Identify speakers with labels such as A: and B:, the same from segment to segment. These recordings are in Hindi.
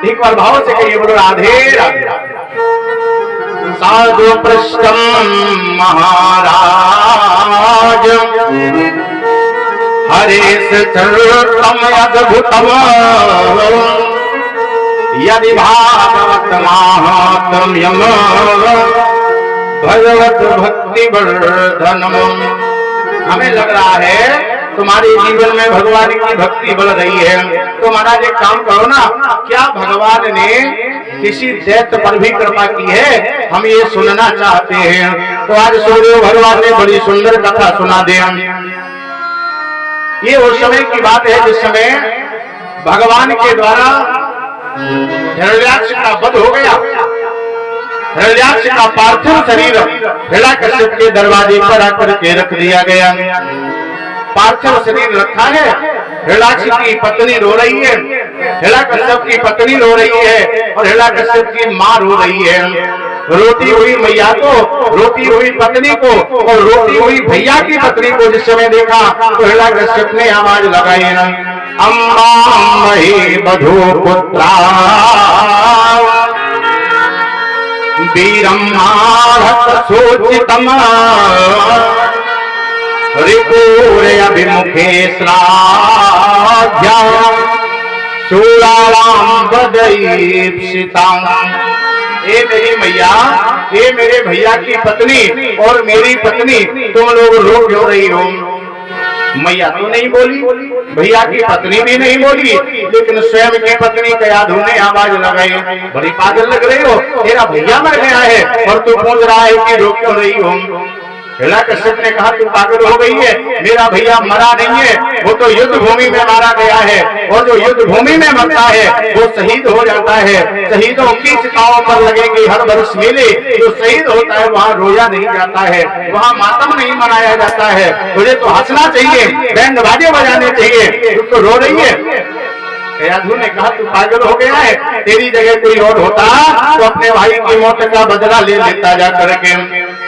A: एक बार भाव से कहिए, बोलो राधे राधे। साधु पृष्ठम महाराज हरेश चरितम अद्भुतम यदि भागवत महात्म्यम भगवत भक्ति वर्धनम। हमें लग रहा है तुम्हारे जीवन में भगवान की भक्ति बढ़ रही है, तो महाराज एक काम करो ना, क्या भगवान ने किसी दैत्य पर भी कृपा की है? हम ये सुनना चाहते हैं। तो आज सूर्य भगवान ने बड़ी सुंदर कथा सुना दे। ये उस समय की बात है जिस समय भगवान के द्वारा हिरण्याक्ष का वध हो गया। हिरण्याक्ष का पार्थिव शरीर हिरण्याकश्यप के दरवाजे पर आकर के रख दिया गया। पार्थिव शरीर रखा है, हिरण्याक्ष की पत्नी रो रही है, हिरण्याकश्यप की पत्नी रो रही है और हिरण्याकश्यप की मां रो रही है। रोती हुई मैया को, रोती हुई पत्नी को और रोती हुई भैया की पत्नी को जिस समय देखा तो हिरण्याकश्यप ने आवाज लगाई, अम्मा मही बधू पुत्रा वीरम भारत सोचितम रिपूरे अभिमुखे श्राद्धा शूलाराम बदईप्सिता। ए मेरी मैया, ए मेरे भैया की पत्नी और मेरी पत्नी, तुम लोग रो क्यों रही हो? मैया तो नहीं बोली, भैया की पत्नी भी नहीं बोली, लेकिन स्वयं की पत्नी कयाधु ने आवाज लगाई, बड़ी पागल लग रही हो, तेरा भैया मर गया है और तू पूछ रहा है कि रो क्यों रही हो? हिरण्याकश्यप ने कहा, तू पागल हो गई है, मेरा भैया मरा नहीं है, वो तो युद्ध भूमि में मारा गया है और जो युद्ध भूमि में मरता है वो शहीद हो जाता है। शहीदों की चिताओं पर लगेंगे हर वर्ष मेले, जो शहीद होता है वहाँ रोया नहीं जाता है, वहाँ मातम नहीं मनाया जाता है। तुझे तो हंसना चाहिए, बैंड बाजे बजाने चाहिए, तू तो रो रही है। कयाधु ने कहा, तू पागल हो गया है, तेरी जगह कोई और होता तो अपने भाई की मौत का बदला ले लेता जा करके।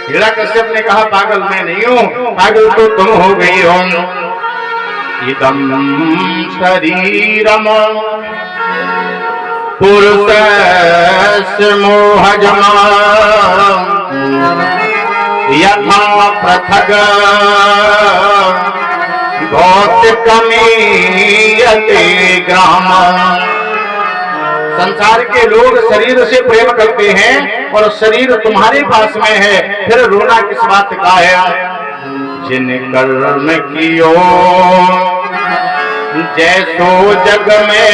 A: हिरण्याकश्यप ने कहा, पागल मैं नहीं हूँ, पागल तो तुम हो गई हो। इदं शरीरम पुरुषस्य मोहजम यथा पृथग भौतिकमीयते ग्राम। संसार के लोग शरीर से प्रेम करते हैं और शरीर तुम्हारे पास में है, फिर रोना किस बात का है? जिन कर्म कियो जैसो जग में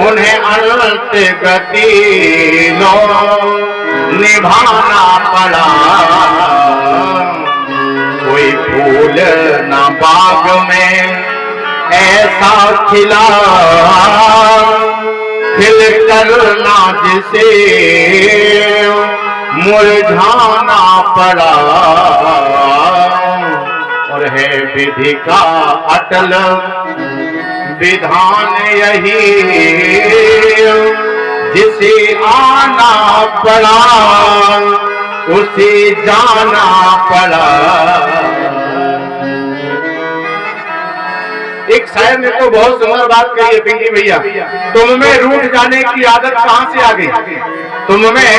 A: उन्हें अनंत गति लो निभाना पड़ा। कोई फूल न बाग में ऐसा खिला खिल कर ना जिसे मुरझाना पड़ा। और है विधि का अटल विधान यही, जिसे आना पड़ा उसे जाना पड़ा। एक शायर ने तो बहुत सुंदर बात कही है पिंकी भैया, तुम में रूठ जाने की आदत कहां से आ गई? तुम में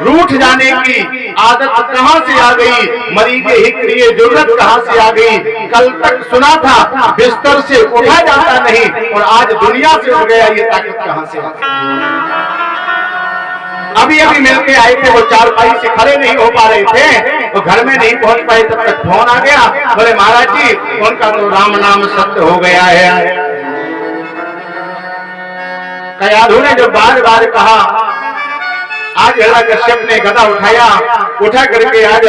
A: रूठ जाने की आदत कहां से आ गई? मरी के हित लिए जरूरत कहां से आ गई? कल तक सुना था बिस्तर से उठा जाता नहीं और आज दुनिया से उठ गया, ये ताकत कहां से आ गई? अभी अभी मिलके आए थे, वो चारपाई से खड़े नहीं हो पा रहे थे, तो घर में नहीं पहुंच पाए, तब तक फोन आ गया, बोले महाराज जी उनका तो राम नाम सत्य हो गया है। कयाधु ने जो बार बार कहा, आज हिरण्याकश्यप ने गदा उठाया, उठा करके आज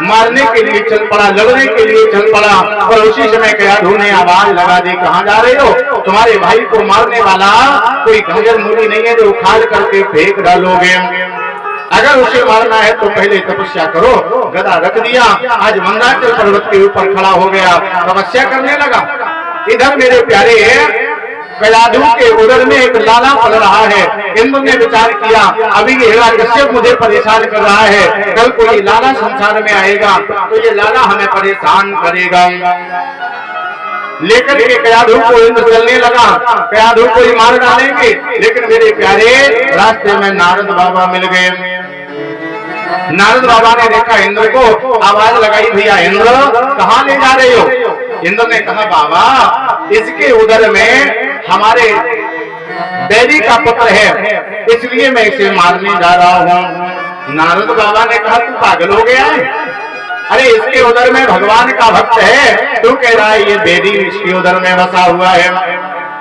A: मारने के लिए चल पड़ा, लड़ने के लिए चल पड़ा। और उसी समय कयाधु ने आवाज लगा दी, कहां जा रहे हो? तुम्हारे भाई को मारने वाला कोई गंजर मूली नहीं है जो उखाड़ करके फेंक डालोगे। अगर उसे मारना है तो पहले तपस्या करो। गदा रख दिया, आज मंदाकिनी पर्वत के ऊपर खड़ा हो गया, तपस्या करने लगा। इधर मेरे प्यारे कयाधु के उदर में एक लाला पड़ रहा है। इंद्र ने विचार किया, अभी ये हिरण्याकश्यप मुझे परेशान कर रहा है, कल कोई लाला संसार में आएगा तो ये लाला हमें परेशान करेगा। लेकर के कयाधु को इंद्र चलने लगा। कयाधु को ही मार डालेंगे, लेकिन मेरे प्यारे रास्ते में नारद बाबा मिल गए। नारद बाबा ने देखा इंद्र को, आवाज लगाई, भैया इंद्र कहाँ ले जा रहे हो? इंद्र ने कहा बाबा इसके उदर में हमारे बैरी का पुत्र है, इसलिए मैं इसे मारने जा रहा हूँ। नारद बाबा ने कहा तू पागल हो गया है? अरे इसके उदर में भगवान का भक्त है, तू कह रहा है ये बैरी इसके उदर में बसा हुआ है,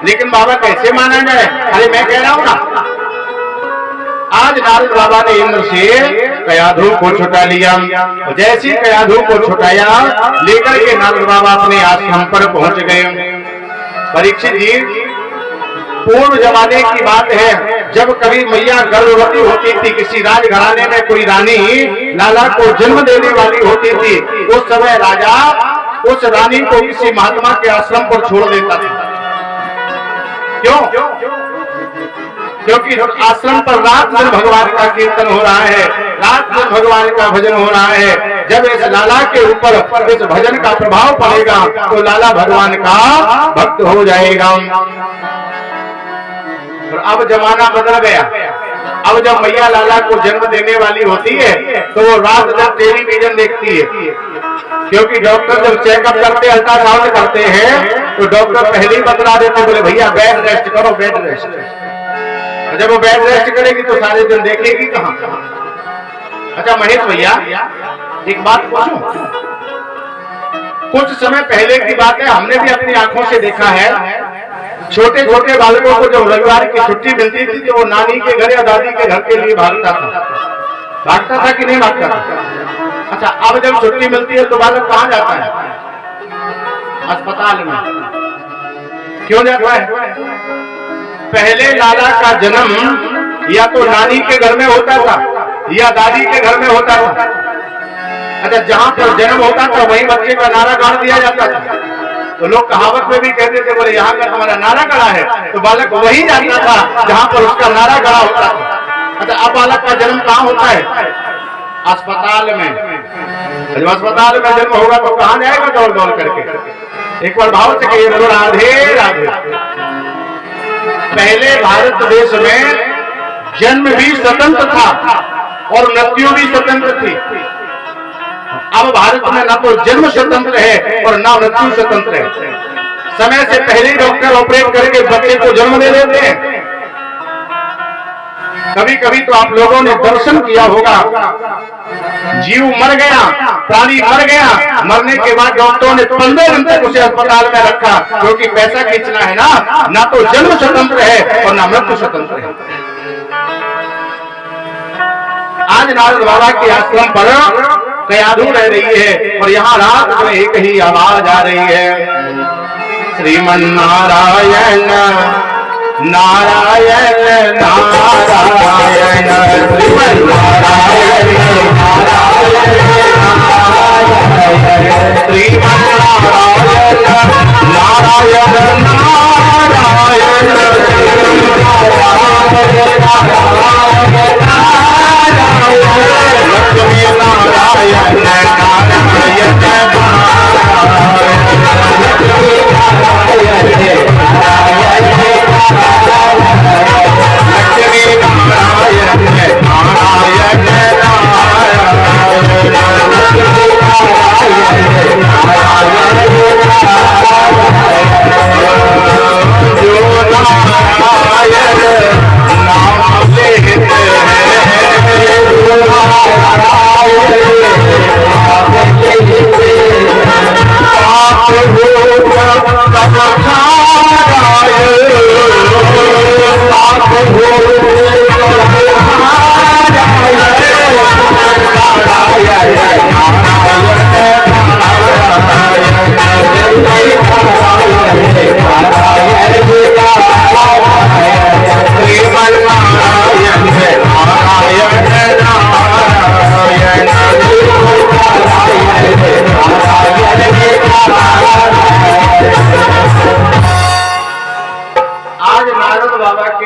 A: लेकिन बाबा कैसे माना जाए? अरे मैं कह रहा हूँ ना। आज नारद बाबा ने इंद्र से कयाधु को छुटा लिया। जैसे कयाधु को छुटाया, लेकर के नारद बाबा अपने आश्रम पर पहुंच गए। परीक्षित जी, पूर्व जमाने की बात है, जब कभी मैया गर्भवती होती थी, किसी राजघराने में कोई रानी लाला को जन्म देने वाली होती थी, उस समय राजा उस रानी को किसी महात्मा के आश्रम पर छोड़ देता था। क्यों? क्योंकि आश्रम पर रात दिन भगवान का कीर्तन हो रहा है, रात दिन भगवान का भजन हो रहा है। जब इस लाला के ऊपर इस भजन का प्रभाव पड़ेगा तो लाला भगवान का भक्त हो जाएगा। और अब जमाना बदल गया। अब जब मैया लाला को जन्म देने वाली होती है तो वो रात दिन टेलीविजन देखती है, क्योंकि डॉक्टर जब चेकअप करते, अल्ट्रासाउंड करते हैं तो डॉक्टर पहले ही बतला देते, बोले भैया बेड रेस्ट करो, बेड रेस्ट। जब वो बेड रेस्ट करेगी तो सारे दिन देखेगी कहां? अच्छा महेश भैया एक बात पूछूं, कुछ समय पहले की बात है, हमने भी अपनी आंखों से देखा है, छोटे छोटे बालकों को जब रविवार की छुट्टी मिलती थी तो वो नानी के घर या दादी के घर के लिए भागता था कि नहीं भागता था? अच्छा अब जब छुट्टी मिलती है तो बालक कहाँ जाता है? अस्पताल में। क्यों जाता है? पहले लाला का जन्म या तो नानी के घर में होता था या दादी के घर में होता था। अच्छा जहां पर जन्म होता था वहीं बच्चे का नारा गाड़ दिया जाता था। तो लोग कहावत में भी कहते थे, बोले यहाँ का हमारा नारा गड़ा है, तो बालक वही जाता था जहां पर उसका नारा गड़ा होता था। अच्छा अब बालक का जन्म कहाँ होता है? अस्पताल में। जब अस्पताल में जन्म होगा तो कहाँ जाएगा दौड़ दौड़ करके? एक बार भाव से कहिए, बोलो राधे राधे। पहले भारत देश में जन्म भी स्वतंत्र था और मृत्यु भी स्वतंत्र थी। अब भारत में ना तो जन्म स्वतंत्र है और ना मृत्यु स्वतंत्र है। समय से पहले डॉक्टर ऑपरेट करके बच्चे को जन्म दे देते हैं। कभी कभी तो आप लोगों ने दर्शन किया होगा, जीव मर गया, प्राणी मर गया, मरने के बाद डॉक्टरों ने 15 दिन तक उसे अस्पताल में रखा, क्योंकि पैसा खींचना है ना तो जन्म स्वतंत्र है और ना मृत्यु स्वतंत्र है। आज नारद बाबा के आश्रम पर कयाधु रह रही है और यहाँ रात में एक ही आवाज आ रही है, श्रीमन नारायण नारायण नारायण, श्रीमन नारायण नारायण नारायण, श्रीमन नारायण नारायण नारायण, लक्ष्मी नारायण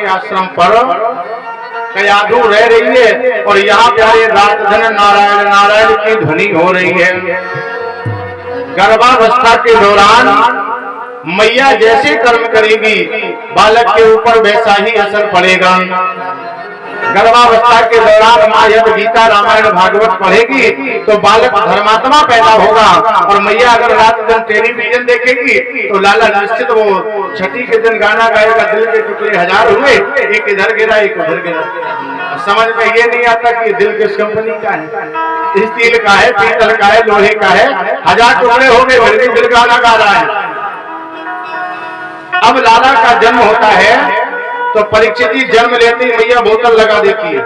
A: आश्रम पर कयाधु रह रही है और यहाँ प्यारे रात दिन नारायण नारायण की ध्वनि हो रही है। गर्भावस्था के दौरान मैया जैसे कर्म करेगी बालक के ऊपर वैसा ही असर पड़ेगा। गर्भावस्था के दौरान माँ यदि गीता रामायण भागवत पढ़ेगी तो बालक धर्मात्मा पैदा होगा, और मैया अगर रात दिन टेलीविजन देखेगी तो लाला निश्चित वो छठी के दिन गाना गाएगा, दिल के टुकड़े हजार हुए, एक इधर गिरा एक उधर गिरा। समझ में ये नहीं आता कि दिल किस कंपनी का है, स्टील का है, पीतल का है, लोहे का है, हजार टुकड़े हो गए फिर भी दिल गाना गा रहा है। अब लाला का जन्म होता है तो परीक्षित जी जन्म लेते ही मैया बोतल लगा देती है,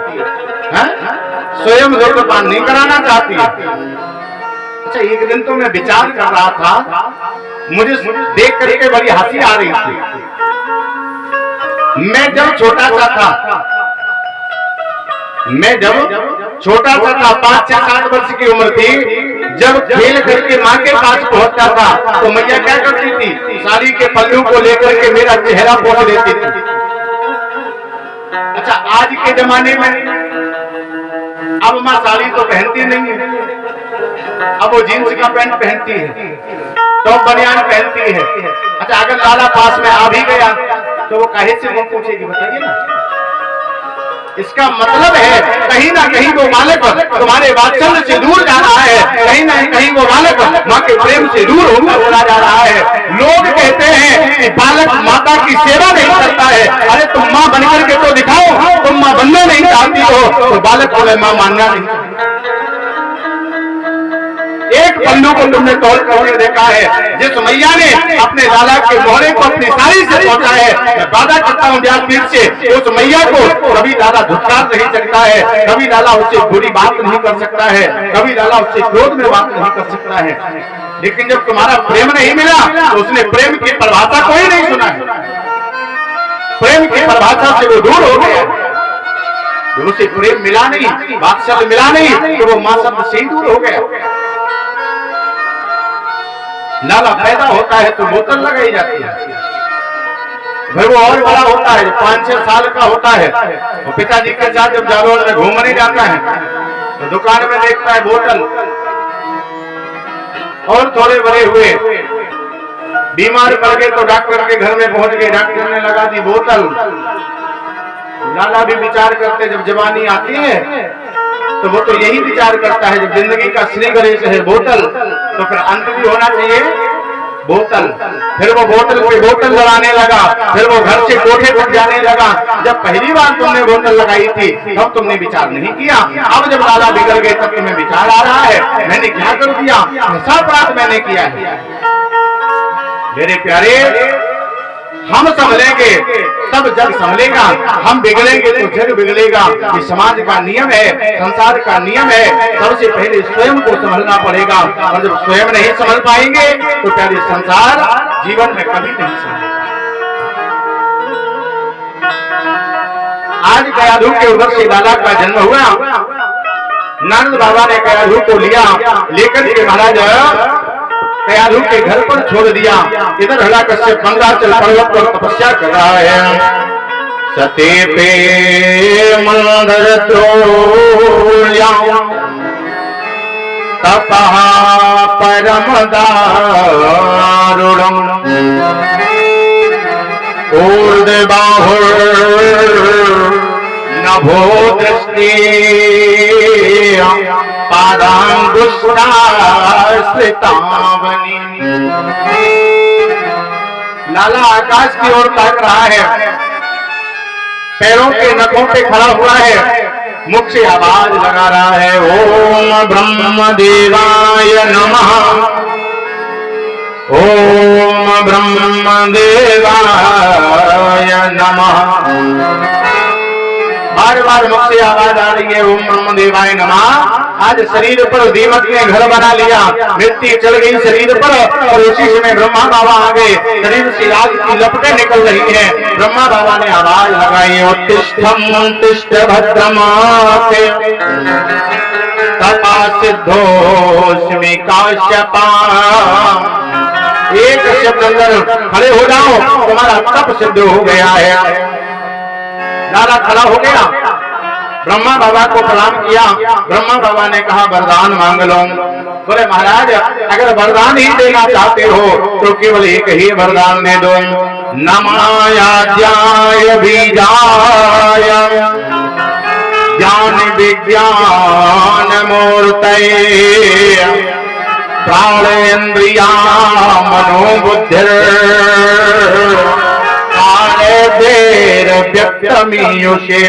A: स्वयं धूम्रपान नहीं कराना चाहती है। अच्छा, एक दिन तो मैं विचार कर रहा था, मुझे देख करके बड़ी हंसी आ रही थी। मैं जब छोटा सा था 5-7 वर्ष की उम्र थी, जब खेल करके माँ के पास पहुंचता था तो मैया क्या करती थी, साड़ी के पल्लू को लेकर के मेरा चेहरा पोंछ देती थी। अच्छा, आज के जमाने में अब माँ साड़ी तो पहनती नहीं है, अब वो जींस का पैंट पहनती है, टॉप बनियान पहनती है। अच्छा, अगर लाला पास में आ भी गया तो वो काहे से मुंह पूछेगी, बताइए ना। इसका मतलब है कहीं ना कहीं वो बालक तुम्हारे वात्सल्य से दूर जा रहा है, कहीं ना कहीं वो बालक माँ के प्रेम से दूर होकर बोला जा रहा है। लोग कहते हैं कि बालक माता की सेवा नहीं करता है, अरे तुम माँ बनकर के तो दिखाओ, तुम माँ बनना नहीं चाहती हो तो बालक को माँ मानना नहीं। एक पल्लू को तुमने तोड़ करके देखा है, जिस मैया ने अपने लाला के मोहरे को अपनी साड़ी से पहुंचा है, मैं वादा करता हूँ व्यासपीठ से, उस मैया को कभी लाला धुतकार नहीं सकता है, कभी लाला उससे बुरी बात नहीं कर सकता है, कभी लाला उससे क्रोध में बात नहीं कर सकता है। लेकिन जब तुम्हारा प्रेम नहीं मिला तो उसने प्रेम की परिभाषा को ही नहीं सुना है, प्रेम की परिभाषा से वो दूर हो गया। जब उसे प्रेम मिला नहीं, वात्सल्य मिला नहीं, तो वो माँ शब्द से ही दूर हो गया। लाला पैदा होता है तो बोतल लगाई जाती है, फिर वो और बड़ा होता है, 5-6 साल का होता है, वो पिताजी के साथ जब जालोर में घूमने जाता है तो दुकान में देखता है बोतल, और थोड़े बड़े हुए बीमार पड़ गए तो डॉक्टर के घर में पहुंच गए, डॉक्टर ने लगा दी बोतल। लाला भी विचार करते, जब जवानी आती है तो वो तो यही विचार करता है, जब जिंदगी का श्री गणेश है बोतल, तो फिर अंत भी होना चाहिए बोतल। फिर वो बोतल पे बोतल लड़ाने लगा, फिर वो घर से कोठे तक जाने लगा। जब पहली बार तुमने बोतल लगाई थी तब तुमने विचार नहीं किया, अब जब लाला बिगड़ गए तब तुम्हें विचार आ रहा है मैंने क्या कर दिया, ऐसा अपराध मैंने किया है। मेरे प्यारे, हम संभलेंगे तब जग संभलेगा, हम बिगड़ेंगे तो जग बिगड़ेगा। ये समाज का नियम है, संसार का नियम है, सबसे पहले स्वयं को संभलना पड़ेगा, और जब स्वयं नहीं संभल पाएंगे तो प्यारे संसार जीवन में कभी नहीं संभलेगा। आज कयाधु के उधर से लाला का जन्म हुआ। नारद बाबा ने कयाधु को लिया, लेकर के महाराज कयाधु के घर पर छोड़ दिया। इधर हिरण्यकश्यप मंदराचल पर्वत पर तपस्या कर रहा है। सते पे मंदर त्रोल्या तपः परम दारुणम् ऊर्ध्वबाहुर् नभो दृष्टि लाला आकाश की ओर ताक रहा है, पैरों के नखों पे खड़ा हुआ है, मुख से आवाज लगा रहा है, ओम ब्रह्म देवाय नमः, ओम ब्रह्म देवाय नमः। बार बार मुख से आवाज आ रही है, ओम ब्रह्म देवाय नमः। आज शरीर पर दीमक ने घर बना लिया, मिट्टी चढ़ गई शरीर पर, और उसी समय ब्रह्मा बाबा आ गए। शरीर से आग की लपटें निकल रही हैं। ब्रह्मा बाबा ने आवाज लगाई, उत्तिष्ठम् उत्तिष्ठ भद्रमासे तपा सिद्धोस्मि काश्यपा। एक शब्द अंदर खड़े हो जाओ, तुम्हारा तप सिद्ध हो गया है। लाला खड़ा हो गया, ब्रह्मा बाबा को प्रणाम किया। ब्रह्मा बाबा ने कहा वरदान मांग लो। बोले महाराज अगर वरदान ही देना चाहते हो तो केवल एक ही वरदान दे दो, नमायाध्याय बीजाय ज्ञान विज्ञान मूर्तये प्राणेन्द्रिया मनोबुद्धिर कालेर व्यक्तमीयुषे।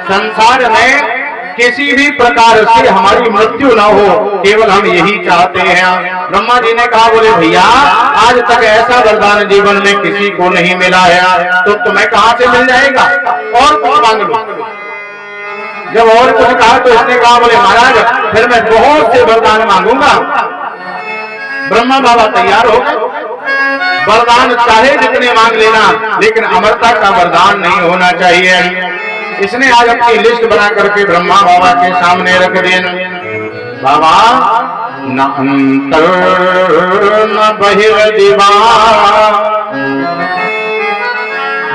A: संसार में किसी भी प्रकार से हमारी मृत्यु ना हो, केवल हम यही चाहते हैं। ब्रह्मा जी ने कहा बोले भैया आज तक ऐसा वरदान जीवन में किसी को नहीं मिला है, तो तुम्हें कहां से मिल जाएगा, और कुछ मांग लो। जब और कुछ कहा तो इसने कहा बोले महाराज फिर मैं बहुत से वरदान मांगूंगा। ब्रह्मा बाबा तैयार हो गए, वरदान चाहे जितने मांग लेना, लेकिन अमरता का वरदान नहीं होना चाहिए। इसने आज अपनी लिस्ट बना करके ब्रह्मा बाबा के सामने रख दी। बाबा न अंतर न बहिर्दिवा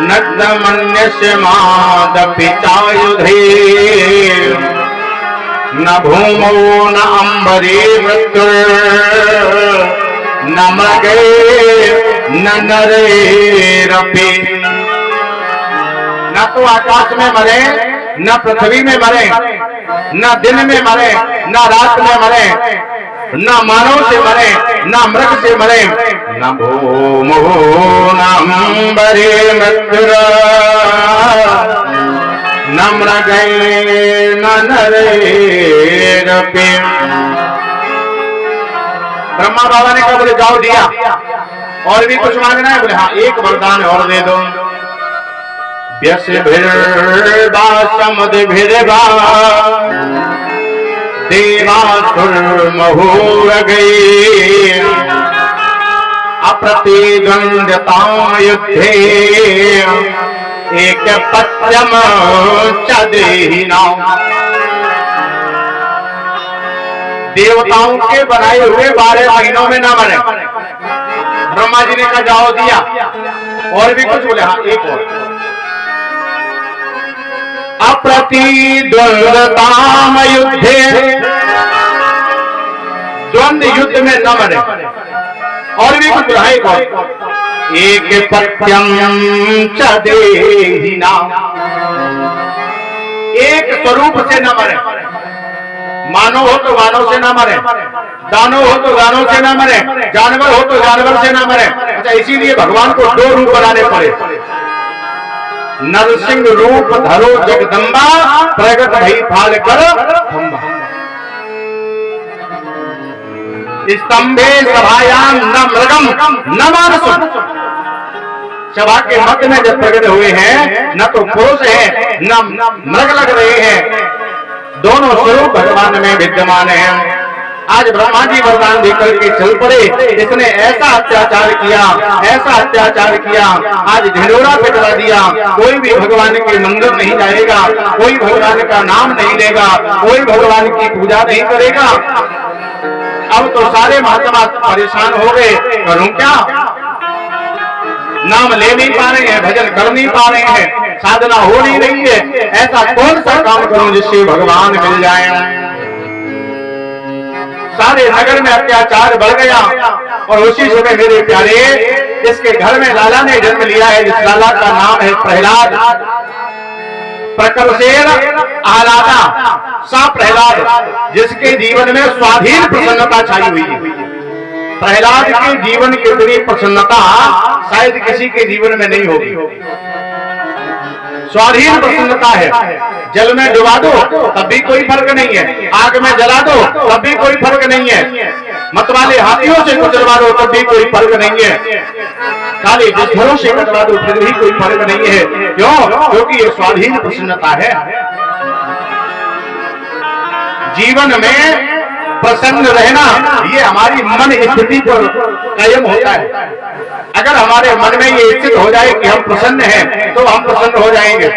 A: नग्नमन्यस्य मादपि चायुधे न भूमौ न अम्बरे मृत्युर् न मृगे न नरेरपि। न तो आकाश में मरे, न पृथ्वी में मरे, न दिन में मरे, न रात में मरे, न मानव से मरे, न मृग से मरे, न भूमो न अम्बरे मृत्युर् न मृगे न नरेरपि। ब्रह्मा बाबा ने कहा बोले जाओ दिया, और भी कुछ मांगना है? बोले हाँ एक वरदान और दे दो। व्यसभिर्वा समुद्भिर्वा देवासुरमहोरगै अप्रतिद्वन्द्वतां युद्धे एकपत्यं च देहिनाम्। देवताओं के बनाए हुए 12 महीनों में न मरे। ब्रह्मा जी ने कहा जाओ दिया, और भी कुछ? बोले हाँ एक और। अप्रतिद्वन्द्वताम युद्धे, द्वंद्व युद्ध में न मरे। और भी कुछ बुराई को, एक पत्यम च देहिनाम्, एक स्वरूप से न मरे। मानव हो तो मानव से न मरे, दानव हो तो दानव से न मरे, जानवर हो तो जानवर से न मरे। अच्छा इसीलिए भगवान को 2 रूप बनाने पड़े। नरसिंह रूप धरो जगदम्बा प्रगट भई फाल कर खंबा। स्तंभे सभायाम न मृगम न मानसम। सभा के मध्य में जब प्रकट हुए हैं न तो पुरुष है न मृग लग रहे हैं, दोनों स्वरूप भगवान में विद्यमान है। आज ब्रह्मा जी वरदान देकर के चल पड़े। इसने ऐसा अत्याचार किया, ऐसा अत्याचार किया, आज ढिंढोरा पिटवा दिया। कोई भी भगवान के मंदिर नहीं जाएगा, कोई भगवान का नाम नहीं लेगा, कोई भगवान की पूजा नहीं करेगा। अब तो सारे महात्मा परेशान हो गए, करूं क्या? नाम ले नहीं पा रहे हैं, भजन कर नहीं पा रहे हैं, साधना हो नहीं रही है। ऐसा कौन सा काम करूं जिससे भगवान मिल जाए? सारे नगर में अत्याचार बढ़ गया। और उसी समय मेरे प्यारे जिसके घर में लाला ने जन्म लिया है, जिस लाला का नाम है प्रहलाद, प्रकरसेन आह्लादा सा प्रहलाद, जिसके जीवन में स्वाधीन प्रसन्नता छाई हुई है। प्रहलाद के जीवन की इतनी प्रसन्नता शायद किसी के जीवन में नहीं होगी। स्वाधीन प्रसन्नता है। जल में डुबा दो तब भी कोई फर्क नहीं है, आग में जला दो तब भी कोई फर्क नहीं है, मतवाले हाथियों से कुचलवा दो तब भी कोई फर्क नहीं है, काले दुश्मनों से कटवा दो फिर भी कोई फर्क नहीं है। क्यों? क्योंकि ये स्वाधीन प्रसन्नता है। जीवन में प्रसन्न रहना ये हमारी मन स्थिति पर कायम होता है। अगर हमारे मन में ये स्थित हो जाए कि हम प्रसन्न हैं तो हम प्रसन्न हो जाएंगे।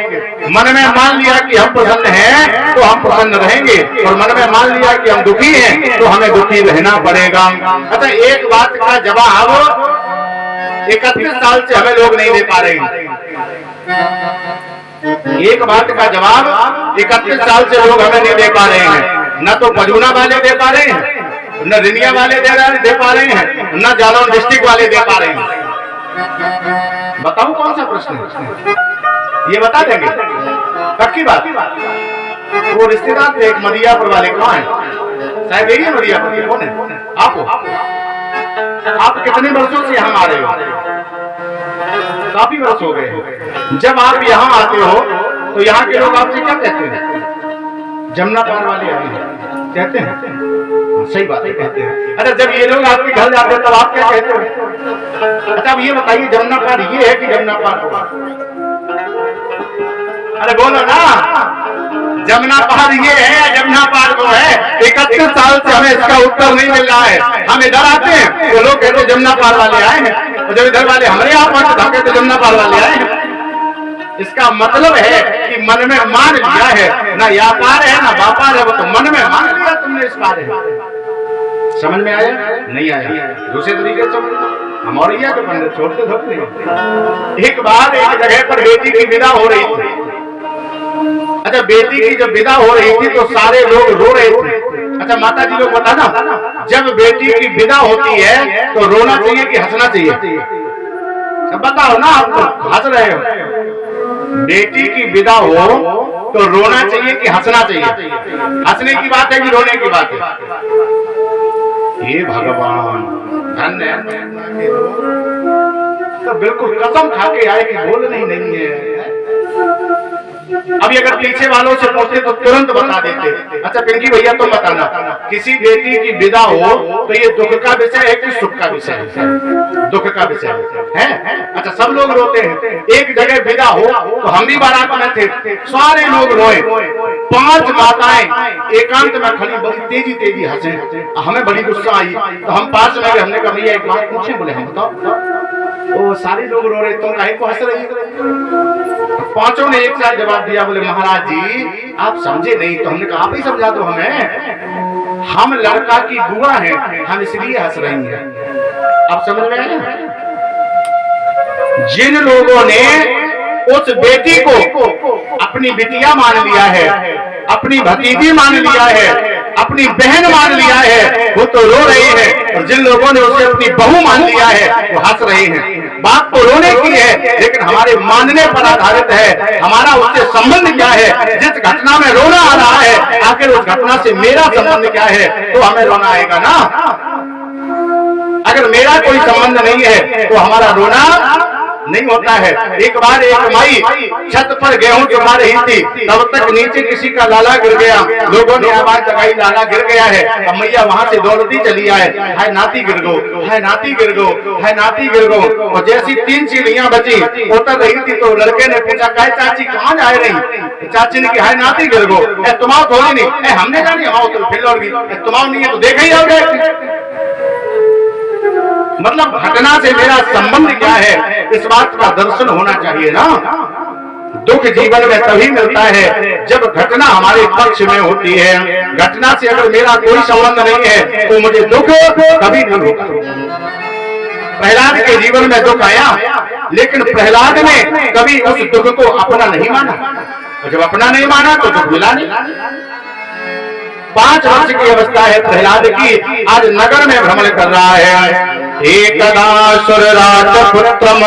A: मन में मान लिया कि हम प्रसन्न हैं तो हम प्रसन्न रहेंगे, और मन में मान लिया कि हम दुखी हैं तो हमें दुखी रहना पड़ेगा। अच्छा एक बात का जवाब 31 साल से हमें लोग नहीं दे पा रहे हैं। एक बात का जवाब 31 साल से लोग हमें नहीं दे पा रहे हैं। न तो पजूना वाले दे पा रहे हैं, न रिनिया वाले दे पा रहे हैं, न जालौन डिस्ट्रिक्ट वाले दे पा रहे हैं। बताओ कौन सा प्रश्न है? ये बता देंगे पक्की बात। वो रिश्तेदार थे एक मदियापुर वाले, कहाँ है? शायद यही है मदियापुर के। कौन है? आप कितने वर्षों से यहाँ आ रहे हो? काफी वर्ष हो गए। जब आप यहाँ आते हो तो यहाँ के लोग आपसे क्या कहते हैं? जमुना पार वाले आए कहते हैं। सही बात है, कहते हैं। अच्छा, जब ये लोग आपके घर जाते हैं तब आप क्या कहते हो? अच्छा, अब ये बताइए, जमुना पार ये है कि जमुना पार हुआ? अरे बोलो ना, जमुना पार ये है, जमुना पार वो है। 31 साल से हमें इसका उत्तर नहीं मिल रहा है। हम इधर आते हैं तो लोग कहते जमुना पार वाले आए हैं, और जब इधर वाले हमारे यहाँ पहुंचते तो जमुना पार वाले आए हैं। इसका मतलब है कि मन में मान लिया है, ना या पार है ना व्यापार है, वो तो मन में मान लिया तुमने इस पार है। समझ में आया? नहीं आया? दूसरे तरीके से समझ। हम और तो पंडित छोड़ते धोते नहीं। एक बार एक जगह पर बेटी की विदा हो रही थी। अच्छा, बेटी की जब विदा हो रही थी तो सारे लोग रो रहे थे। अच्छा माता जी लोग बताना, जब बेटी की विदा होती है तो रोना चाहिए कि हंसना चाहिए? बताओ ना, आप तो हंस रहे हो। बेटी की विदा हो तो रोना चाहिए कि हंसना चाहिए? हंसने की बात है कि रोने की बात है? हे भगवान, धन्य है तो बिल्कुल कसम खा के आए कि बोलना ही नहीं है। अभी अगर पीछे वालों से पूछते तो तुरंत बता देते। अच्छा पिंकी भैया तुम बताना, किसी बेटी की विदा हो तो ये दुख का विषय है कि सुख का विषय है? दुख का विषय है। अच्छा, सब लोग रोते हैं। एक जगह विदा हो तो हम भी बारात में थे, सारे लोग रोए। 5 माताएं एकांत में खड़ी बड़ी तेजी तेजी हंसे। हमें बड़ी गुस्सा आई तो हम पास में गए। हमने कहा भैया एक बात पूछे? बोले हम बताओ। वो सारे लोग रो रहे, तुम काहे को हंस रही? 5 ने एक साथ जवाब दिया, बोले महाराज जी आप समझे नहीं। तो हमने कहा आप ही समझा दो हमें, हम लड़का की बुआ हैं, हम इसलिए हंस रही हैं। अब समझ में आया? जिन लोगों ने उस बेटी को अपनी बिटिया मान लिया है, अपनी भतीजी मान लिया है, अपनी बहन मान लिया है, वो तो रो रहे हैं। और जिन लोगों ने उसे अपनी बहू मान लिया है वो हंस रहे हैं। बात तो रोने की है, लेकिन हमारे मानने पर आधारित है। हमारा उससे संबंध क्या है? जिस घटना में रोना आ रहा है, आखिर उस घटना से मेरा संबंध क्या है? तो हमें रोना आएगा ना। अगर मेरा कोई संबंध नहीं है तो हमारा रोना नहीं होता है। एक बार एक माई छत पर गेहूं चुरा रही थी, तब तक नीचे किसी का लाला गिर गया। लोगों ने आवाज लगाई लाला गिर गया है। अब मैया वहां से दौड़ती चली आए, हाय नाती गिर गो, हाय नाती गिर गो, हाय नाती गिर गो। और जैसी 3 सीढ़ियां बची उतर रही थी तो लड़के ने पूछा काहे चाची कहाँ जा रही? चाची ने कहा हाय नाती गिर गो। तुम्हारा थोड़ी नहीं, हमने जानी आओ तो फिर लौट गई। तुम्हारा नहीं है तो देखा ही आओगे। मतलब घटना से मेरा संबंध क्या है, इस बात का दर्शन होना चाहिए ना। दुख जीवन में तभी मिलता है जब घटना हमारे पक्ष में होती है। घटना से अगर मेरा कोई संबंध नहीं है तो मुझे दुख कभी नहीं होगा। प्रहलाद के जीवन में दुख आया, लेकिन प्रहलाद ने कभी उस दुख को अपना नहीं माना। और जब अपना नहीं माना तो दुख मिला नहीं। 5 वर्ष की अवस्था है प्रहलाद की, आज नगर में भ्रमण कर रहा है। एकदा सुरराजपुत्रम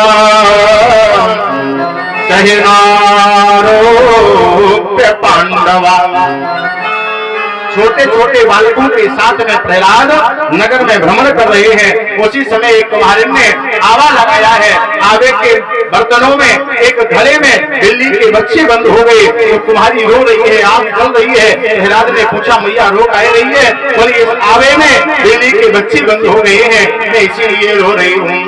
A: सहिनारोप्य पांडवा। छोटे छोटे बालकों के साथ में प्रहलाद नगर में भ्रमण कर रहे हैं। उसी समय एक कुम्हारिन ने आवा लगाया है। आवे के बर्तनों में एक घड़े में बिल्ली के बच्चे बंद हो गए। तो कुम्हारी रो रही है, आग जल रही है। प्रहलाद ने पूछा मैया रो काहे रही है? बोली इस आवे में बिल्ली के बच्चे बंद हो गए हैं, मैं इसीलिए रो रही हूँ।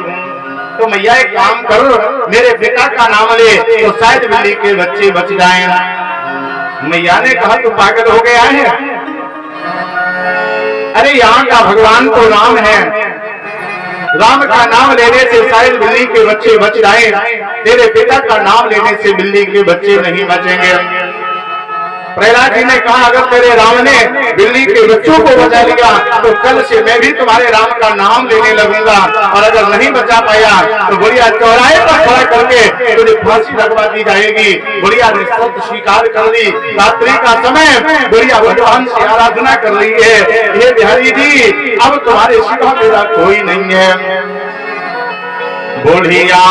A: तो मैया एक काम करो, मेरे पिता का नाम ले तो शायद बिल्ली के बच्चे बच जाएं। मैया ने कहा तू पागल हो गया है? अरे यहाँ का भगवान तो राम है, राम का नाम लेने से शायद बिल्ली के बच्चे बच जाए, तेरे पिता का नाम लेने से बिल्ली के बच्चे नहीं बचेंगे। प्रहलाद जी ने कहा अगर तेरे राम ने बिल्ली के बच्चों को बचा लिया तो कल से मैं भी तुम्हारे राम का नाम लेने लगूंगा, और अगर नहीं बचा पाया तो बुढ़िया चौराहे पर खड़ा करके तुझे फांसी लगवा दी जाएगी। बुढ़िया ने शब्द स्वीकार कर ली। रात्रि का समय बुढ़िया भगवान से आराधना कर रही है, हे बिहारी जी अब तुम्हारे सिवा मेरा कोई नहीं है। बुढ़िया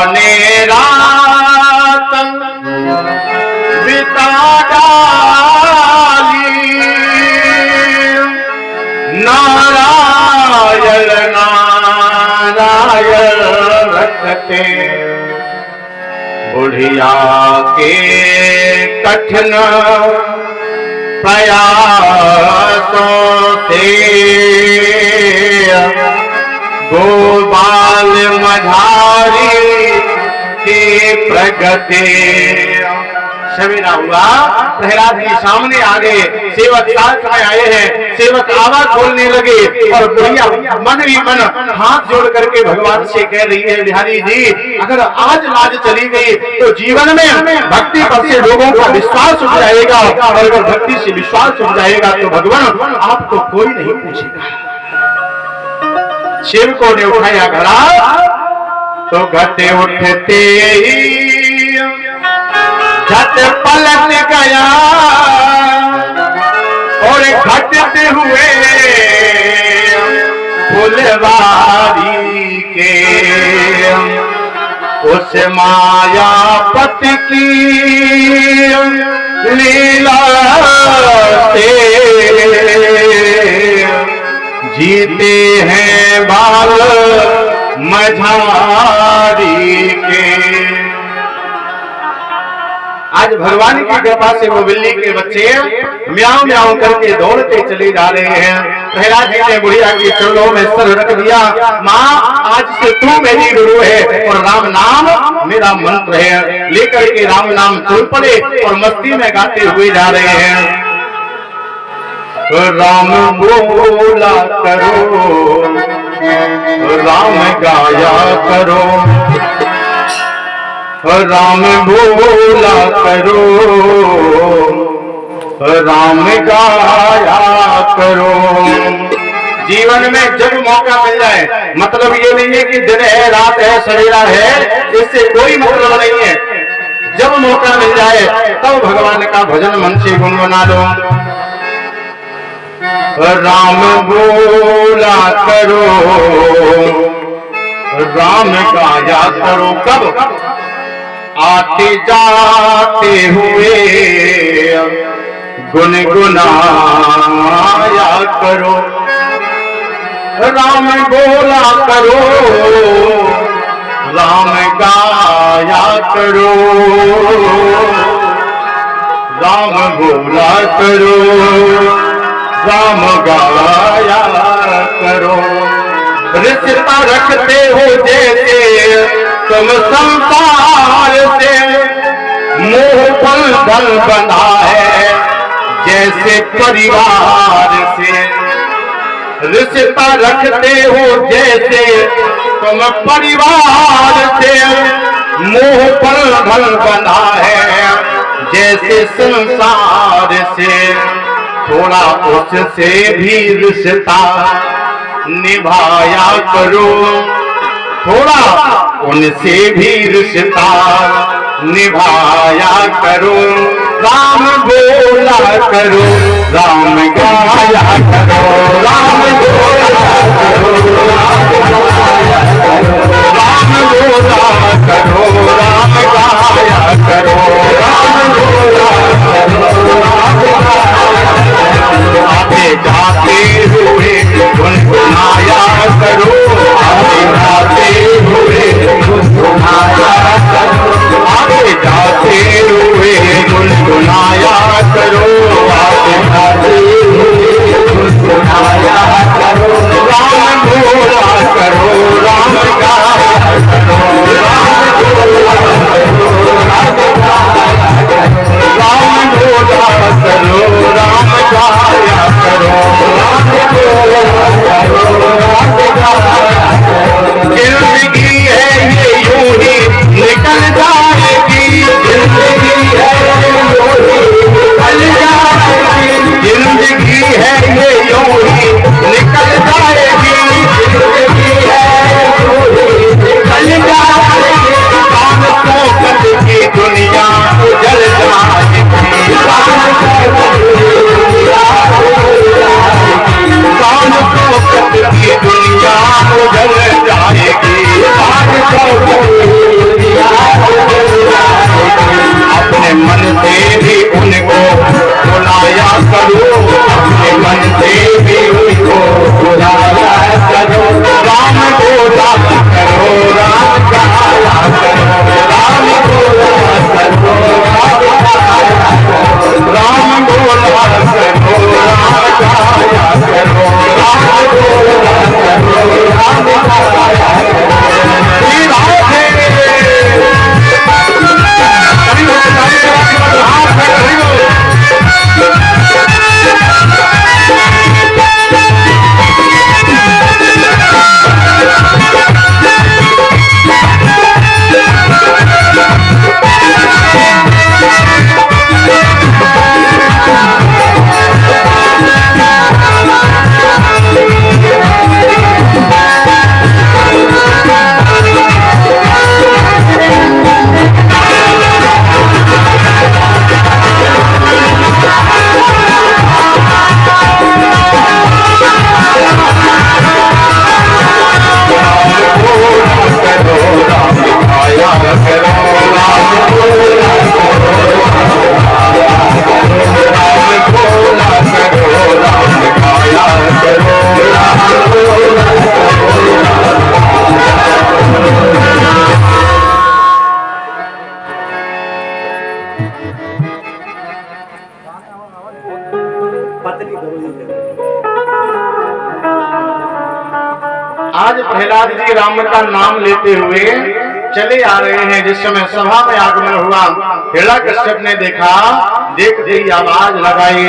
A: ने रात बिता डाली, नारायण नारायण रखते बुढ़िया के कठिन प्रयासों से गोपाल मझारी की प्रगति। सवेरा हुआ, प्रहलाद जी सामने आ गए, सेवक साथ में आए हैं। सेवक आवाज खोलने लगे और बुढ़िया मन ही मन हाथ जोड़ करके भगवान से कह रही है, बिहारी जी अगर आज लाज चली गई तो जीवन में भक्ति पर से लोगों का विश्वास उठ जाएगा, और अगर भक्ति से विश्वास उठ जाएगा तो भगवान आपको कोई नहीं पूछेगा। सेवकों ने उठाया घड़ा तो घटे उठते ही झट पलट गया, और घटते हुए फुलवारी के उस मायापति की लीला से जीते हैं बाल मझारी के। आज भगवान की कृपा से वो बिल्ली के बच्चे म्याऊं म्याऊं करके दौड़ते चले जा रहे हैं। प्रहलाद जी ने बुढ़िया की चरणों में सर रख दिया, माँ आज से तू मेरी गुरु है और राम नाम मेरा मंत्र है। लेकर के राम नाम चल पड़े और मस्ती में गाते हुए जा रहे हैं। राम बोला करो, राम गाया करो, राम बोला करो, राम गाया करो। जीवन में जब मौका मिल जाए, मतलब ये नहीं है कि दिन है रात है सवेरा है, इससे कोई मतलब नहीं है। जब मौका मिल जाए तब भगवान का भजन मन से गुनगुना लो। राम बोला करो, राम गाया करो। कब? आते जाते हुए गुनगुनाया करो। राम बोला करो, राम गाया करो, राम बोला करो, राम गाया करो। रिश्ता रखते हो जैसे तुम संसार से, मोह बंधन बंधा है जैसे परिवार से। रिश्ता रखते हो जैसे तुम परिवार से, मोह बंधन बंधा है जैसे संसार से। थोड़ा उससे भी रिश्ता निभाया करो, थोड़ा उनसे भी रिश्ता निभाया करो। राम बोला करो, राम गाया करो, राम बोला करो, राम बोला करो, राम गाया करो, राम बोला करो, आते जाते हुए गुनगुनाया करो, आते जाते हुए गुनगुनाया करो, आते जाते हुए गुनगुनाया करो, आते जाते हुए गुनगुनाया करो। राम बोला करो, राम गाया करो, राम बोला आज प्रहलाद जी राम का नाम लेते हुए चले आ रहे हैं। जिस समय सभा में आगमन हुआ, हिरण्यकश्यप ने देखा, देखते ही आवाज लगाई,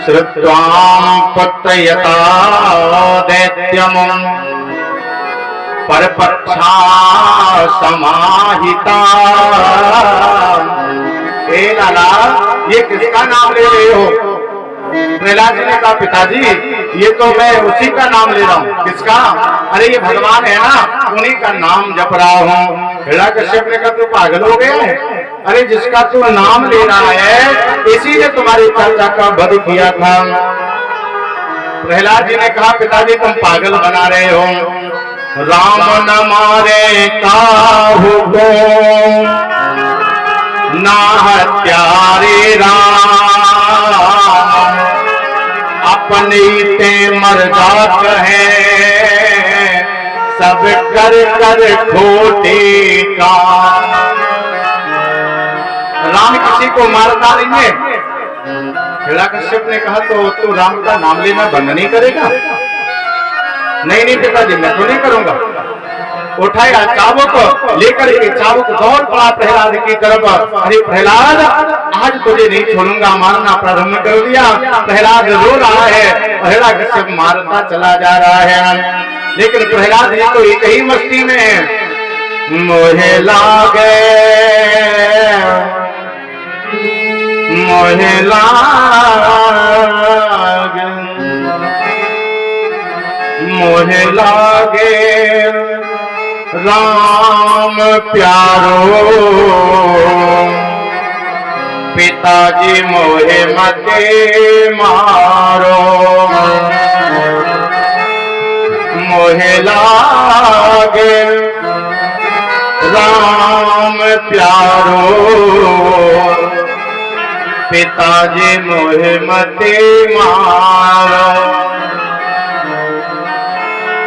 A: श्रुत्वां पतयता दैत्यम परपक्षा समाहिता। ए लाला, ये किसका नाम ले रहे हो? प्रहलाद जी ने कहा, पिताजी ये तो मैं उसी का नाम ले रहा हूँ। किसका? अरे ये भगवान है ना, उन्हीं का नाम जप रहा हूँ। हिरण्यकश्यप ने कहा, तू पागल हो गया है? अरे जिसका तू नाम ले रहा है इसी ने तुम्हारे चाचा का वध किया था। प्रहलाद जी ने कहा, पिताजी तुम पागल बना रहे हो। राम न मारे काहू को ना हत्यारे राम, अपने ते मर जात है सब कर कर खोटे का। राम किसी को मारता नहीं है। हिरण्यकश्यप ने कहा, तो तू राम का नाम लेना बंद नहीं करेगा? नहीं नहीं पिताजी, मैं तो नहीं करूंगा। उठाया चाबुक, लेकर के चाबुक दौड़ पड़ा प्रहलाद की तरफ। अरे प्रहलाद, आज तुझे नहीं छोड़ूंगा, मारना प्रारंभ कर दिया। प्रहलाद रो रहा है, हिरण्यकश्यप मारता चला जा रहा है। लेकिन प्रहलाद जी तो एक ही मस्ती में है। मोहे लागे मोहे लागे मोहे लागे राम प्यारो, पिताजी मोहे मते मारो। मोहे लागे राम प्यारो, पिताजी मोहे मते मारो।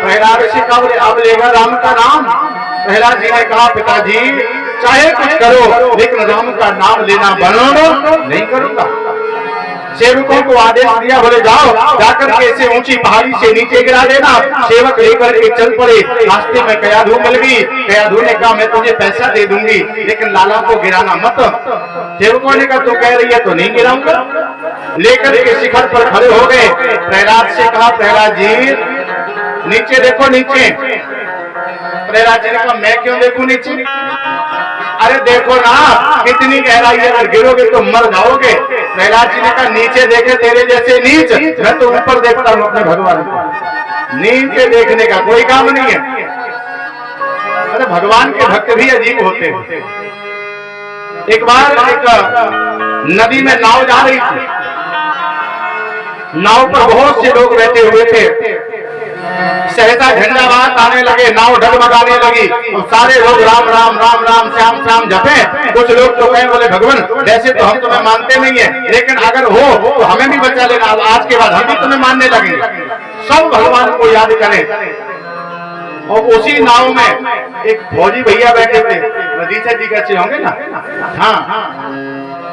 A: प्रहलाद ऋषि अब लेगा राम का नाम। प्रहलाद जी ने कहा, पिताजी चाहे कुछ करो लेकिन राम का नाम लेना बंद नहीं करूंगा। सेवकों को आदेश दिया, बोले जाओ जाकर के इसे ऊंची पहाड़ी से नीचे गिरा देना। सेवक लेकर के चल पड़े। रास्ते में कयाधु मिल गई। कयाधु ने कहा, मैं तुझे पैसा दे दूंगी लेकिन लाला को गिराना मत। सेवकों ने कहा, तू कह रही है तो नहीं गिराऊंगा। लेकर के शिखर पर खड़े हो गए। प्रहलाद से कहा, प्रहलाद जी नीचे देखो नीचे। प्रहलाद जी ने कहा, मैं क्यों देखूं नीचे? अरे देखो ना कितनी गहराई है, अगर गिरोगे तो मर जाओगे। प्रहलाद जी ने कहा, नीचे देखे तेरे जैसे नीच, मैं तो ऊपर देखता हूँ अपने भगवान को। नीचे देखने का कोई काम नहीं है। अरे भगवान के भक्त भी अजीब होते हैं। एक बार एक नदी में नाव जा रही थी। नाव पर बहुत से लोग बैठे हुए थे। सहसा झंडाबाज आने लगे, नाव डगमगाने लगी और सारे लोग राम राम राम राम श्याम श्याम जपे। कुछ लोग तो कहे, बोले भगवान वैसे तो हम तुम्हें मानते नहीं है लेकिन अगर हो तो हमें भी बचा लेना, आज के बाद हम भी तुम्हें मानने लगेंगे। सब भगवान को याद करें। और उसी नाव में एक फौजी भैया बैठे थे, नदीसा जी कैसे होंगे ना। हाँ,